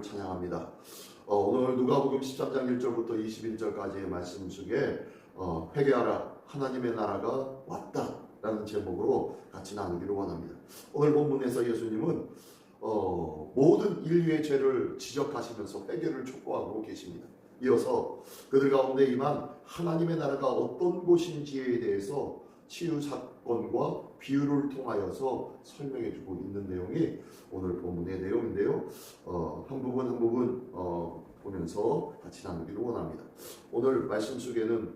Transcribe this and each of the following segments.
하나님을 찬양합니다. 오늘 누가복음 13장 1절부터 21절까지의 말씀 속에 회개하라 하나님의 나라가 왔다 라는 제목으로 같이 나누기를 원합니다. 오늘 본문에서 예수님은 모든 인류의 죄를 지적하시면서 회개를 촉구하고 계십니다. 이어서 그들 가운데 임한 하나님의 나라가 어떤 곳인지에 대해서 치유 사건과 비유를 통하여서 설명해 주고 있는 내용이 오늘 본문의 내용인데요. 한 부분 보면서 같이 나누기를 원합니다. 오늘 말씀 속에는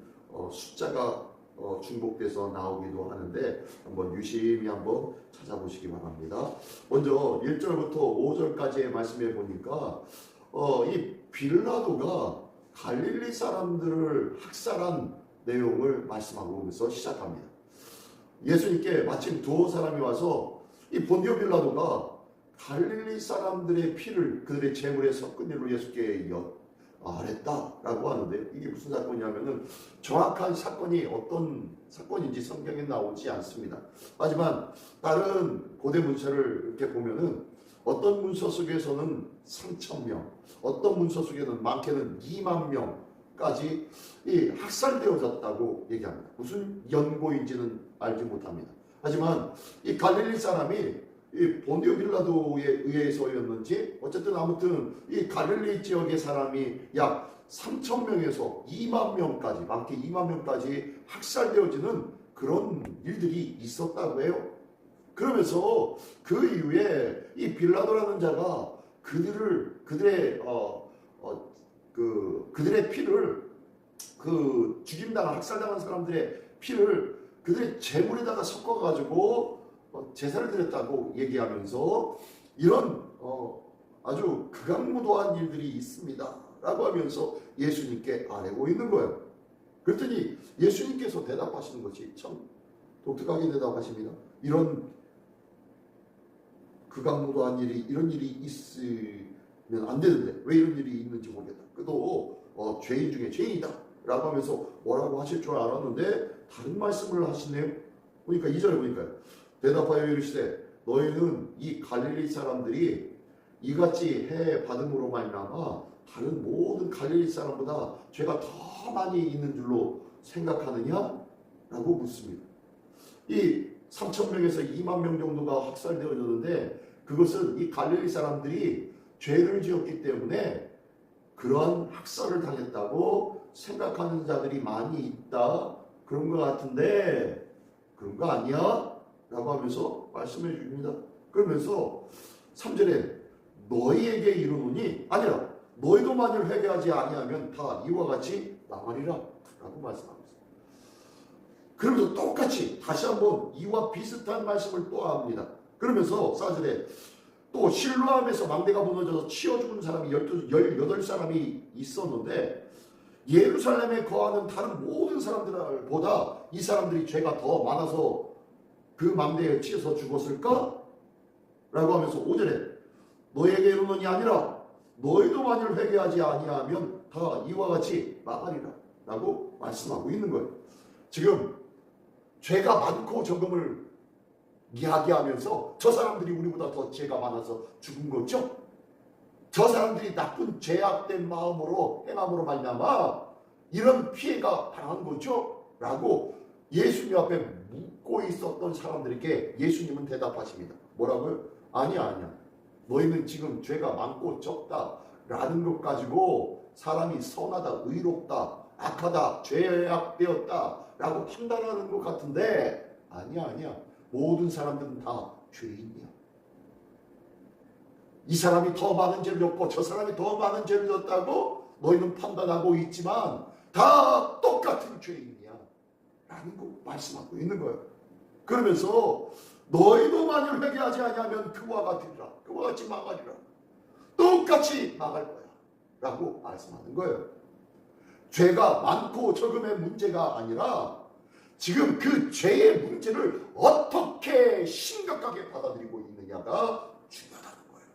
숫자가 중복돼서 나오기도 하는데 한번 유심히 한번 찾아보시기 바랍니다. 먼저 1절부터 5절까지의 말씀에 보니까 이 빌라도가 갈릴리 사람들을 학살한 내용을 말씀하고서 시작합니다. 예수님께 마침 두 사람이 와서 이 본디오 빌라도가 갈릴리 사람들의 피를 그들의 제물에 섞은 일로 예수께 아랬다라고 하는데, 이게 무슨 사건이냐면은 정확한 사건이 어떤 사건인지 성경에 나오지 않습니다. 하지만 다른 고대 문서를 이렇게 보면은 어떤 문서 속에서는 3,000명, 어떤 문서 속에는 많게는 2만 명까지 이 학살되어졌다고 얘기합니다. 무슨 연고인지는 알지 못합니다. 하지만 이 갈릴리 사람이 이 본디오 빌라도에 의해서였는지 어쨌든 아무튼 이 갈릴리 지역의 사람이 약 3,000명에서 2만 명까지, 많게 2만 명까지 학살되어지는 그런 일들이 있었다고 해요. 그러면서 그 이후에 이 빌라도라는 자가 그들의 피를, 그 죽임당한 학살당한 사람들의 피를 그들의 제물에다가 섞어가지고 제사를 드렸다고 얘기하면서 이런 아주 극악무도한 일들이 있습니다 라고 하면서 예수님께 아뢰고 있는 거예요. 그랬더니 예수님께서 대답하시는 것이 참 독특하게 대답하십니다. 이런 극악무도한 일이, 이런 일이 있으면 안 되는데 왜 이런 일이 있는지 모르겠다. 그도 죄인 중에 죄인이다 라고 하면서 뭐라고 하실 줄 알았는데 다른 말씀을 하시네요. 보니까 2절에 보니까요. 대답하여 이르시되 너희는 이 갈릴리 사람들이 이같이 해 받음으로 말미암아 다른 모든 갈릴리 사람보다 죄가 더 많이 있는 줄로 생각하느냐? 라고 묻습니다. 이 3,000명에서 2만 명 정도가 학살되어졌는데 그것은 이 갈릴리 사람들이 죄를 지었기 때문에 그러한 학살을 당했다고 생각하는 자들이 많이 있다, 그런 것 같은데 그런 거 아니야? 라고 하면서 말씀해 줍니다. 그러면서 3절에 너희에게 이르노니 아니라 너희도 만일 회개하지 아니하면 다 이와 같이 망하리라 라고 말씀합니다. 그러면서 똑같이 다시 한번 이와 비슷한 말씀을 또 합니다. 그러면서 4절에 또 실로암에서 망대가 무너져서 치어 죽은 사람이 18사람이 있었는데 예루살렘에 거하는 다른 모든 사람들보다 이 사람들이 죄가 더 많아서 그 망대에 치여서 죽었을까? 라고 하면서 5절에 너에게 이르노니 아니라 너희도 만일 회개하지 아니하면 다 이와 같이 망하리라 라고 말씀하고 있는 거예요. 지금 죄가 많고 적음을 이야기하면서 저 사람들이 우리보다 더 죄가 많아서 죽은 거죠? 저 사람들이 나쁜 죄악된 마음으로 행함으로 말미암아 이런 피해가 당한 거죠? 라고 예수님 앞에 묻고 있었던 사람들에게 예수님은 대답하십니다. 뭐라고요? 아니야. 너희는 지금 죄가 많고 적다 라는 것 가지고 사람이 선하다, 의롭다, 악하다, 죄악되었다 라고 판단하는 것 같은데 아니야. 모든 사람들은 다 죄인이야. 이 사람이 더 많은 죄를 졌고 저 사람이 더 많은 죄를 졌다고 너희는 판단하고 있지만 다 똑같은 죄인이야 라는 거 말씀하고 있는 거예요. 그러면서 너희도 만일 회개하지 아니하면 그와 같으리라, 그와 같이 망하리라, 똑같이 망할 거야 라고 말씀하는 거예요. 죄가 많고 적음의 문제가 아니라 지금 그 죄의 문제를 어떻게 심각하게 받아들이고 있느냐가 중요하다는 거예요.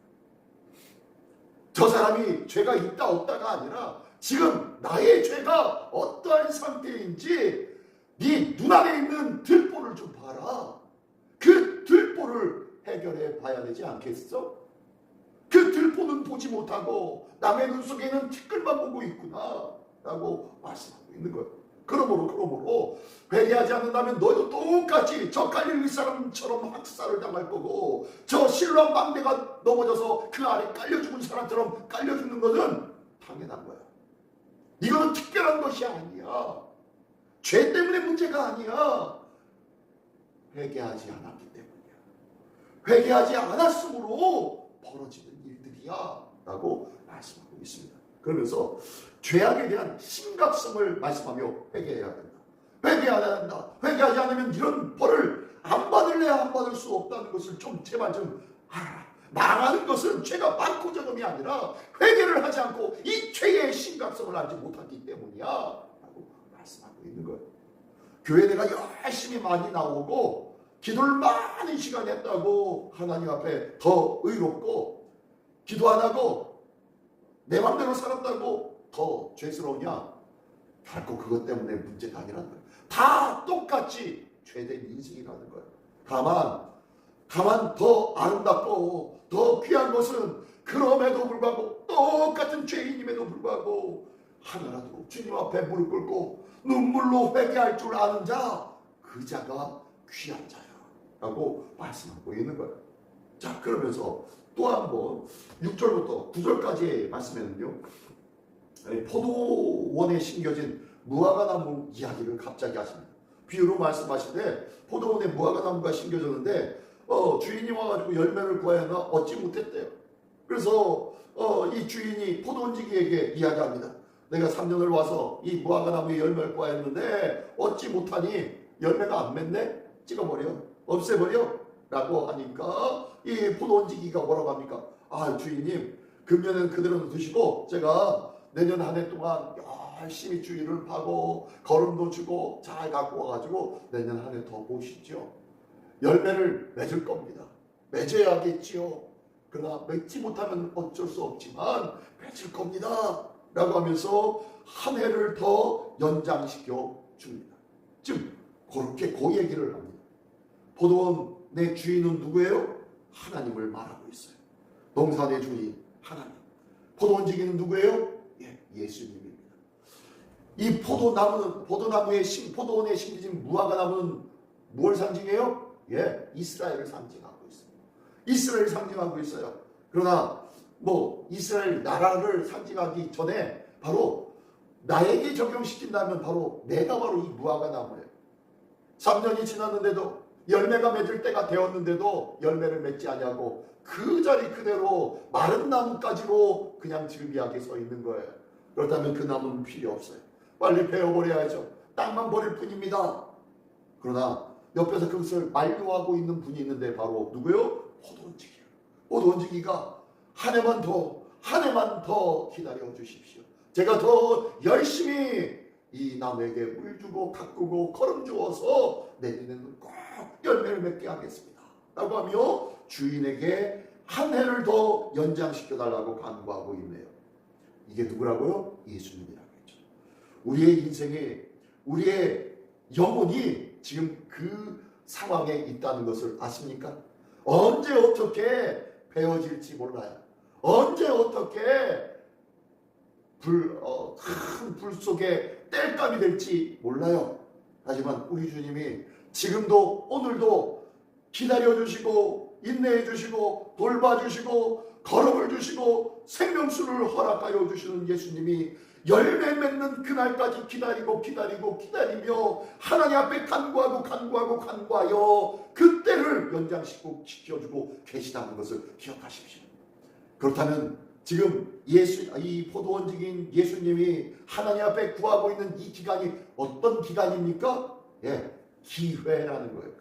저 사람이 죄가 있다 없다가 아니라 지금 나의 죄가 어떠한 상태인지 네 눈앞에 있는 들보를 좀 봐라. 그 들보를 해결해 봐야 되지 않겠어? 그 슬픔은 보지 못하고 남의 눈 속에는 티끌만 보고 있구나 라고 말씀하고 있는 거예요. 그러므로 회개하지 않는다면 너희도 똑같이 저 갈릴리 사람처럼 학살을 당할 거고, 저 실로암 망대가 넘어져서 그 아래 깔려 죽은 사람처럼 깔려 죽는 것은 당연한 거야. 이거는 특별한 것이 아니야. 죄 때문에 문제가 아니야. 회개하지 않았기 때문이야. 회개하지 않았으므로 벌어지는 일들이야 라고 말씀하고 있습니다. 그러면서 죄악에 대한 심각성을 말씀하며 회개해야 된다. 회개해야 된다. 회개하지 않으면 이런 벌을 안 받을래야 안 받을 수 없다는 것을 좀 제발 좀 알아라. 망하는 것은 죄가 많고 적음이 아니라 회개를 하지 않고 이 죄의 심각성을 알지 못하기 때문이야 라고 말씀하고 있는 거예요. 교회 내가 열심히 많이 나오고 기도를 많은 시간 했다고 하나님 앞에 더 의롭고, 기도 안 하고 내 맘대로 살았다고 더 죄스러우냐? 결코 그것 때문에 문제가 아니라는 거예요. 다 똑같이 죄된 인생이라는 거예요. 다만 더 아름답고 더 귀한 것은 그럼에도 불구하고 똑같은 죄인임에도 불구하고 하나라도 주님 앞에 무릎 꿇고 눈물로 회개할 줄 아는 자, 그 자가 귀한 자야 라고 말씀하고 있는 거예요. 자, 그러면서 또 한번 6절부터 9절까지의 말씀에는요, 포도원에 심겨진 무화과나무 이야기를 갑자기 하십니다. 비유로 말씀하시는데, 포도원에 무화과나무가 심겨졌는데 주인이 와가지고 열매를 구하였나 얻지 못했대요. 그래서 이 주인이 포도원지기에게 이야기합니다. 내가 3년을 와서 이 무화과나무에 열매를 구하였는데 얻지 못하니 열매가 안 맺네? 찍어버려, 없애버려 라고 하니까 이 포도원지기가 뭐라고 합니까? 아, 주인님, 금년은 그대로 두시고 제가 내년 한 해 동안 열심히 주인을 파고 거름도 주고 잘 갖고 와가지고 내년 한 해 더 보시죠. 열매를 맺을 겁니다. 맺어야겠지요. 그러나 맺지 못하면 어쩔 수 없지만 맺을 겁니다 라고 하면서 한 해를 더 연장시켜 줍니다. 즉 그렇게 그 얘기를 합니다. 포도원의 주인은 누구예요? 하나님을 말하고 있어요. 농산의 주인 하나님. 포도원지기는 누구예요? 예수님입니다. 이 포도원에 심겨진 무화과나무는 무엇을 상징해요? 이스라엘을 상징하고 있습니다. 이스라엘을 상징하고 있어요. 그러나 이스라엘 나라를 상징하기 전에 바로 나에게 적용시킨다면 바로 내가 바로 이 무화과나무예요. 3년이 지났는데도 열매가 맺을 때가 되었는데도 열매를 맺지 아니하고 그 자리 그대로 마른 나무가지로 그냥 즐비하게 서 있는 거예요. 그렇다면 그 나무는 필요 없어요. 빨리 베어버려야죠. 땅만 버릴 뿐입니다. 그러나 옆에서 그것을 만류하고 있는 분이 있는데 바로 누구요? 포도원지기예요. 포도원지기가 한 해만 더 기다려 주십시오. 제가 더 열심히 이 나무에게 물 주고 가꾸고 거름 주어서 내년에는 꼭 열매를 맺게 하겠습니다 라고 하며 주인에게 한 해를 더 연장시켜 달라고 간구하고 있네요. 이게 누구라고요? 예수님이라고 했죠. 우리의 인생에, 우리의 영혼이 지금 그 상황에 있다는 것을 아십니까? 언제 어떻게 베어질지 몰라요. 언제 어떻게 큰 불 속에 땔감이 될지 몰라요. 하지만 우리 주님이 지금도 오늘도 기다려주시고 인내해주시고 돌봐주시고 거름을 주시고 생명수를 허락하여 주시는 예수님이 열매 맺는 그날까지 기다리며 하나님 앞에 간구하여 그때를 연장시켜주고 계시다는 것을 기억하십시오. 그렇다면 지금 이 포도원직인 예수님이 하나님 앞에 구하고 있는 이 기간이 어떤 기간입니까? 기회라는 거예요.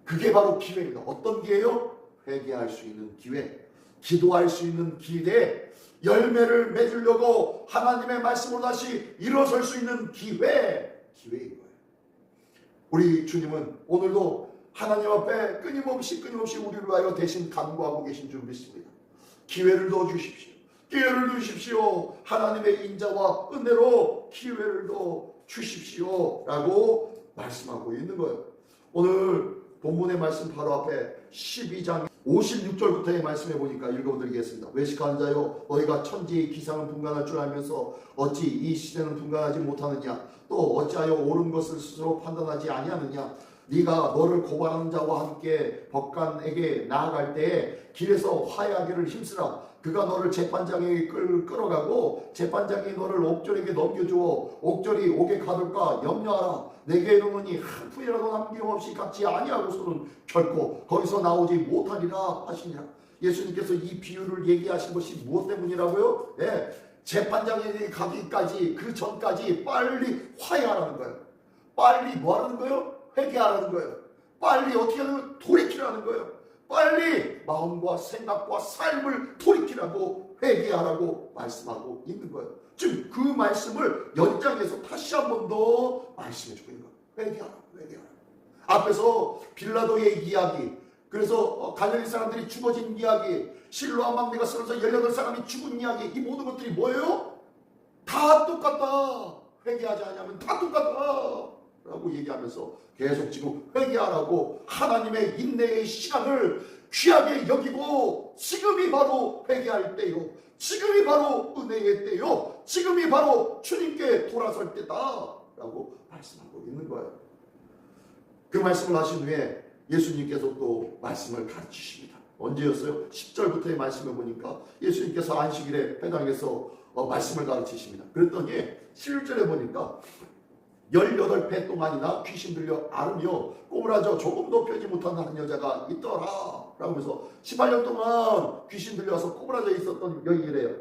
그게 바로 기회입니다. 어떤 기회요? 회개할 수 있는 기회, 기도할 수 있는 기회, 열매를 맺으려고 하나님의 말씀으로 다시 일어설 수 있는 기회인 거예요. 우리 주님은 오늘도 하나님 앞에 끊임없이 우리를 위하여 대신 간구하고 계신 줄 믿습니다. 기회를 더 주십시오. 기회를 주십시오. 하나님의 인자와 은혜로 기회를 더 주십시오 라고 말씀하고 있는 거예요. 오늘 본문의 말씀 바로 앞에 12장 56절부터의 말씀해 보니까 읽어드리겠습니다. 외식하는 자여 너희가 천지의 기상은 분간할 줄 알면서 어찌 이 시대는 분간하지 못하느냐. 또 어찌하여 옳은 것을 스스로 판단하지 아니하느냐. 네가 너를 고발하는 자와 함께 법관에게 나아갈 때에 길에서 화해하기를 힘쓰라. 그가 너를 재판장에게 끌어가고 재판장이 너를 옥졸에게 넘겨주어 옥졸이 옥에 가둘까 염려하라. 내게 이르노니 한 푼이라도 남김없이 갚지 아니하고서는 결코 거기서 나오지 못하리라 하시니라. 예수님께서 이 비유를 얘기하신 것이 무엇 때문이라고요? 네, 재판장에게 가기까지 그 전까지 빨리 화해하라는 거예요. 빨리 뭐 하라는 거예요? 회개하라는 거예요. 빨리 어떻게 하면 돌이키라는 거예요. 빨리 마음과 생각과 삶을 돌이키라고 회개하라고 말씀하고 있는 거예요. 지금 그 말씀을 연장해서 다시 한 번 더 말씀해 주고 있는 거예요. 회개하라, 회개하라. 앞에서 빌라도의 이야기, 그래서 갈릴리 사람들이 죽어진 이야기, 실로암 막내가 쓰러져 18사람이 죽은 이야기, 이 모든 것들이 뭐예요? 다 똑같다. 회개하지 않으면 다 똑같다 라고 얘기하면서 계속 지금 회개하라고 하나님의 인내의 시간을 귀하게 여기고, 지금이 바로 회개할 때요, 지금이 바로 은혜의 때요, 지금이 바로 주님께 돌아설 때다 라고 말씀하고 있는 거예요. 그 말씀을 하신 후에 예수님께서 또 말씀을 가르치십니다. 언제였어요? 10절부터의 말씀을 보니까 예수님께서 안식일에 회당에서 말씀을 가르치십니다. 그랬더니 11절에 보니까 18배 동안이나 귀신 들려 앓으며 꼬부라져 조금도 펴지 못하는 한 여자가 있더라 라고 해서 18년 동안 귀신 들려서 꼬부라져 있었던 여인이래요.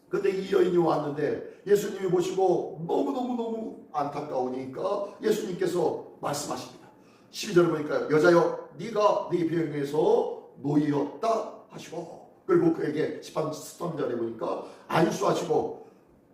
근데 이 여인이 왔는데 예수님이 보시고 너무너무 안타까우니까 예수님께서 말씀하십니다. 12절을 보니까 여자여 네가 네 병에서 노이었다 하시고, 그리고 그에게 13절에 보니까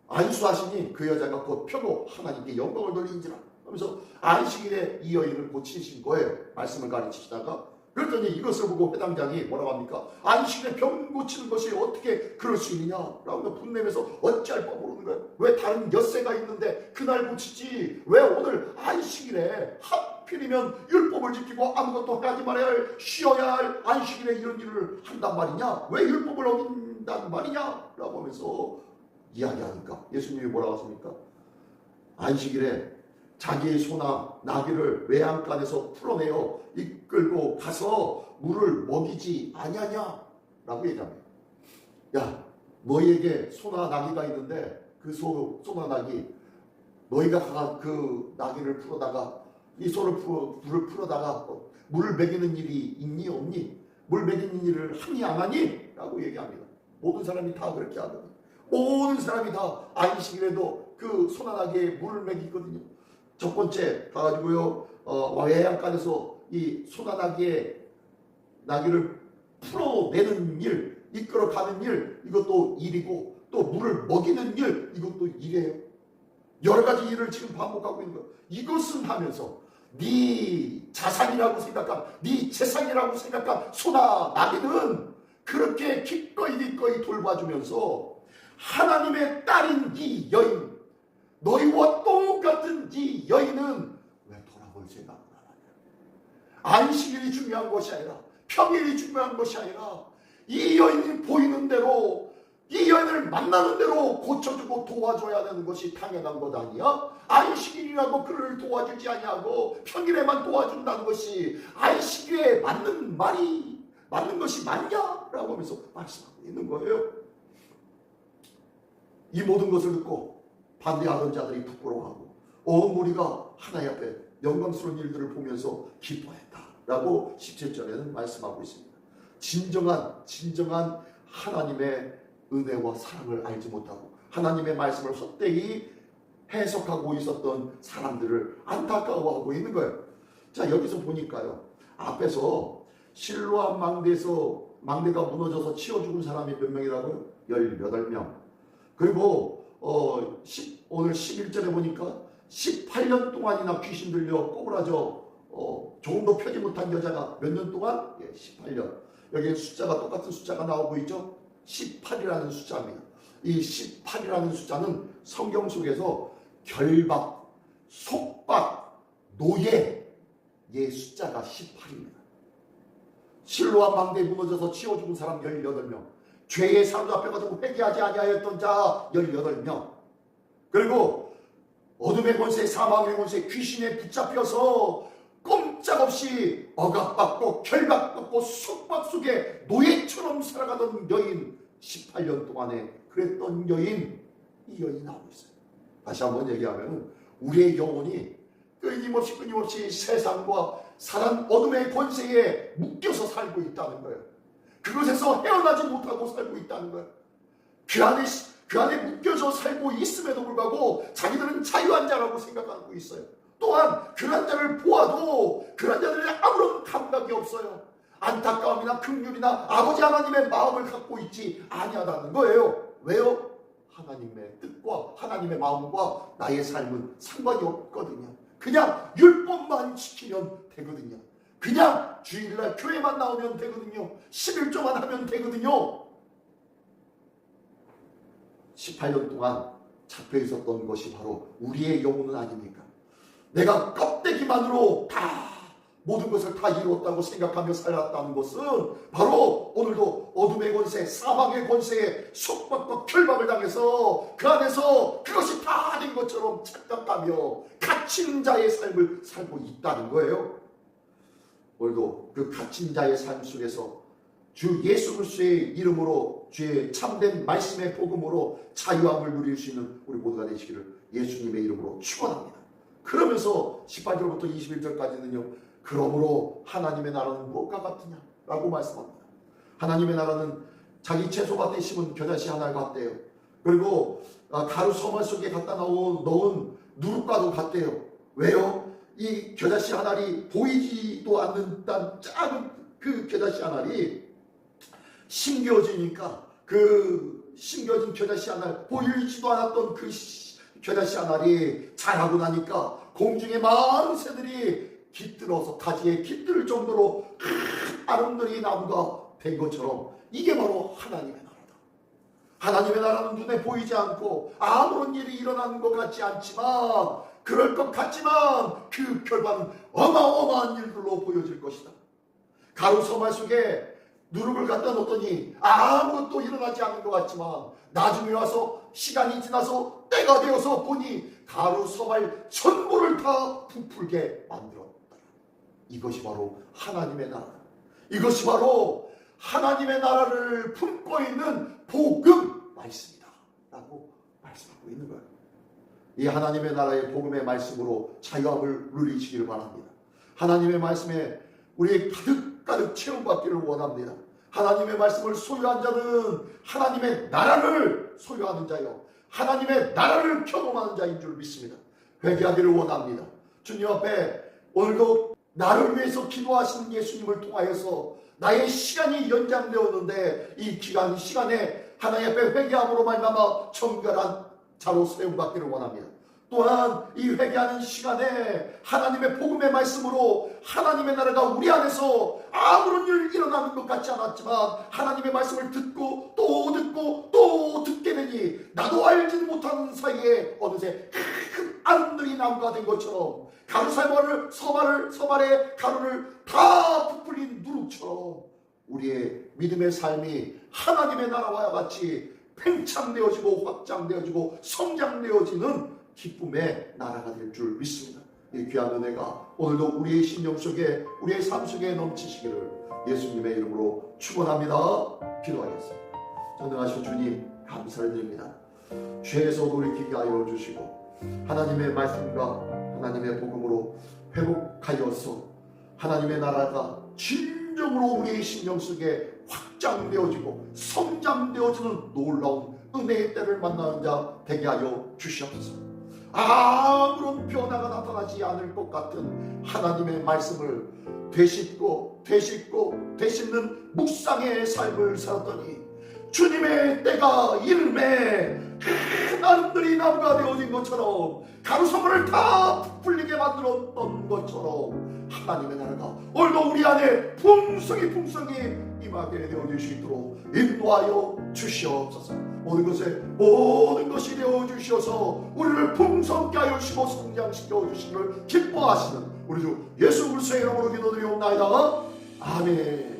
안수하시니 그 여자가 곧 펴고 하나님께 영광을 돌리는지라 하면서 안식일에 이 여인을 고치신 거예요. 말씀을 가르치시다가 그랬더니 이것을 보고 회당장이 뭐라고 합니까? 안식일에 병 고치는 것이 어떻게 그럴 수 있느냐라고 분내면서 어찌할 바 모르는 거예요. 왜 다른 엿새가 있는데 그날 고치지, 왜 오늘 안식일에 하필이면 율법을 지키고 아무것도 하지 말아야 할, 쉬어야 할 안식일에 이런 일을 한단 말이냐, 왜 율법을 어긴단 말이냐 라고 하면서 이야기하니까 예수님이 뭐라고 하십니까? 안식일에 자기의 소나 나귀를 외양간에서 풀어내어 이끌고 가서 물을 먹이지 아니하냐 라고 얘기합니다. 야, 너희에게 소나 나귀가 있는데 그 소나 나귀, 너희가 그 나귀를 풀어다가 이 소를 물을 풀어다가 물을 먹이는 일이 있니 없니? 물 먹이는 일을 하니 안 하니? 라고 얘기합니다. 모든 사람이 다 그렇게 하거든요. 모든 사람이 다 안식일에도 그 소나 나귀에 물을 먹이거든요. 첫 번째 가가지고요, 외양간에서 이 소나 나귀를 풀어내는 일, 이끌어가는 일, 이것도 일이고, 또 물을 먹이는 일, 이것도 일이에요. 여러 가지 일을 지금 반복하고 있는 거예요. 이것은 하면서 네 자산이라고 생각한, 네 재산이라고 생각한 소나 나귀는 그렇게 기꺼이 돌봐주면서 하나님의 딸인 이 여인, 너희와 똑같은 이 여인은 왜 돌아볼 생각을 안 하냐? 안식일이 중요한 것이 아니라, 평일이 중요한 것이 아니라, 이 여인이 보이는 대로, 이 여인을 만나는 대로 고쳐주고 도와줘야 되는 것이 당연한 것 아니야? 안식일이라고 그를 도와주지 아니하고 평일에만 도와준다는 것이 안식일에 맞는 것이 맞냐라고 하면서 말씀하고 있는 거예요. 이 모든 것을 듣고 반대하던 자들이 부끄러워하고 온 무리가 하나님 앞에 영광스러운 일들을 보면서 기뻐했다라고 17절에는 말씀하고 있습니다. 진정한 하나님의 은혜와 사랑을 알지 못하고 하나님의 말씀을 헛되이 해석하고 있었던 사람들을 안타까워하고 있는 거예요. 자, 여기서 보니까요, 앞에서 실로암 망대가 무너져서 치워 죽은 사람이 몇 명이라고요? 18명. 그리고 오늘 11절에 보니까 18년 동안이나 귀신 들려 꼬부라져 조금도 펴지 못한 여자가 몇 년 동안? 예, 18년. 여기 숫자가 똑같은 숫자가 나오고 있죠? 18이라는 숫자입니다. 이 18이라는 숫자는 성경 속에서 결박, 속박, 노예의 숫자가 18입니다. 실로암 망대에 무너져서 치워 죽은 사람 18명, 죄에 사로잡혀가지고 회개하지 아니하였던 자 18명, 그리고 어둠의 권세, 사망의 권세, 귀신에 붙잡혀서 꼼짝없이 억압받고 결박받고 속박 속에 노예처럼 살아가던 여인, 18년 동안에 그랬던 여인, 이 여인이 나오고 있어요. 다시 한번 얘기하면 우리의 영혼이 끊임없이 세상과 사람 어둠의 권세에 묶여서 살고 있다는 거예요. 그것에서 헤어나지 못하고 살고 있다는 거예요. 그 안에 묶여서 살고 있음에도 불구하고 자기들은 자유한 자라고 생각하고 있어요. 또한 그런 자를 보아도 그런 자들이 아무런 감각이 없어요. 안타까움이나 긍휼이나 아버지 하나님의 마음을 갖고 있지 아니하다는 거예요. 왜요? 하나님의 뜻과 하나님의 마음과 나의 삶은 상관이 없거든요. 그냥 율법만 지키면 되거든요. 그냥 주일날 교회만 나오면 되거든요. 11조만 하면 되거든요. 18년 동안 잡혀 있었던 것이 바로 우리의 영혼은 아닙니까? 내가 껍데기만으로 다 모든 것을 다 이루었다고 생각하며 살았다는 것은 바로 오늘도 어둠의 권세, 사망의 권세에 속박과 결박을 당해서 그 안에서 그것이 다 된 것처럼 착각하며 갇힌 자의 삶을 살고 있다는 거예요. 오늘도 그 갇힌 자의 삶 속에서 주 예수 그리스도의 이름으로, 주의 참된 말씀의 복음으로 자유함을 누릴 수 있는 우리 모두가 되시기를 예수님의 이름으로 축원합니다. 그러면서 18절부터 21절까지는요, 그러므로 하나님의 나라는 무엇과 같으냐라고 말씀합니다. 하나님의 나라는 자기 채소밭에 심은 겨자씨 하나 같대요. 그리고 가루 서말 속에 갖다 넣은 누룩과도 같대요. 왜요? 이 겨자씨 한 알이 보이지도 않는 작은 그 겨자씨 한 알이 심겨지니까 그 심겨진 겨자씨 한 알, 보이지도 않았던 그 겨자씨 한 알이 자라고 나니까 공중의 많은 새들이 깃들어서 가지에 깃들 정도로 아름드리 나무가 된 것처럼 이게 바로 하나님의 나라다. 하나님의 나라는 눈에 보이지 않고 아무런 일이 일어나는 것 같지 않지만, 그럴 것 같지만 그 결과는 어마어마한 일들로 보여질 것이다. 가루 서말 속에 누룩을 갖다 놓더니 아무것도 일어나지 않는 것 같지만 나중에 와서 시간이 지나서 때가 되어서 보니 가루 서말 전부를 다 부풀게 만들었다. 이것이 바로 하나님의 나라, 이것이 바로 하나님의 나라를 품고 있는 복음 말씀이다 라고 말씀하고 있는 거예요. 이 하나님의 나라의 복음의 말씀으로 자유함을 누리시기를 바랍니다. 하나님의 말씀에 우리 가득 채움받기를 원합니다. 하나님의 말씀을 소유한 자는 하나님의 나라를 소유하는 자요, 하나님의 나라를 경험하는 자인 줄 믿습니다. 회개하기를 원합니다. 주님 앞에 오늘도 나를 위해서 기도하시는 예수님을 통하여서 나의 시간이 연장되었는데 이 시간에 하나님 앞에 회개함으로 말미암아 정결한 자로 세움받기를 원합니다. 또한 이 회개하는 시간에 하나님의 복음의 말씀으로 하나님의 나라가 우리 안에서 아무런 일 일어나는 것 같지 않았지만 하나님의 말씀을 듣고 또 듣게 되니 나도 알지는 못하는 사이에 어느새 큰 아름드리 나무가 된 것처럼 가루 서말에 가루를 다 부풀린 누룩처럼 우리의 믿음의 삶이 하나님의 나라와 같이 팽창되어지고 확장되어지고 성장되어지는 기쁨의 나라가 될 줄 믿습니다. 이 귀한 은혜가 오늘도 우리의 심령 속에, 우리의 삶 속에 넘치시기를 예수님의 이름으로 축원합니다. 기도하겠습니다. 전능하신 주님, 감사를 드립니다. 죄에서 돌이키게 하여 주시고 하나님의 말씀과 하나님의 복음으로 회복하여서 하나님의 나라가 진정으로 우리의 심령 속에 확장되어지고 성장되어지는 놀라운 은혜의 때를 만나는 자 되게 하여 주시옵소서. 아무런 변화가 나타나지 않을 것 같은 하나님의 말씀을 되씹는 묵상의 삶을 살았더니 주님의 때가 이름에 큰 아름드리 나무가 되어진 것처럼 가루서물을 다 부풀리게 만들었던 것처럼 하나님의 나라가 오늘도 우리 안에 풍성히 임하게 되어질 수 있도록 인도하여 주시옵소서. 모든 것이 되어 주시어서 우리를 풍성케 하여 주시고 성장시켜 주시기를 기뻐하시는 우리 주 예수 그리스도의 이름으로 기도드리옵나이다. 아멘.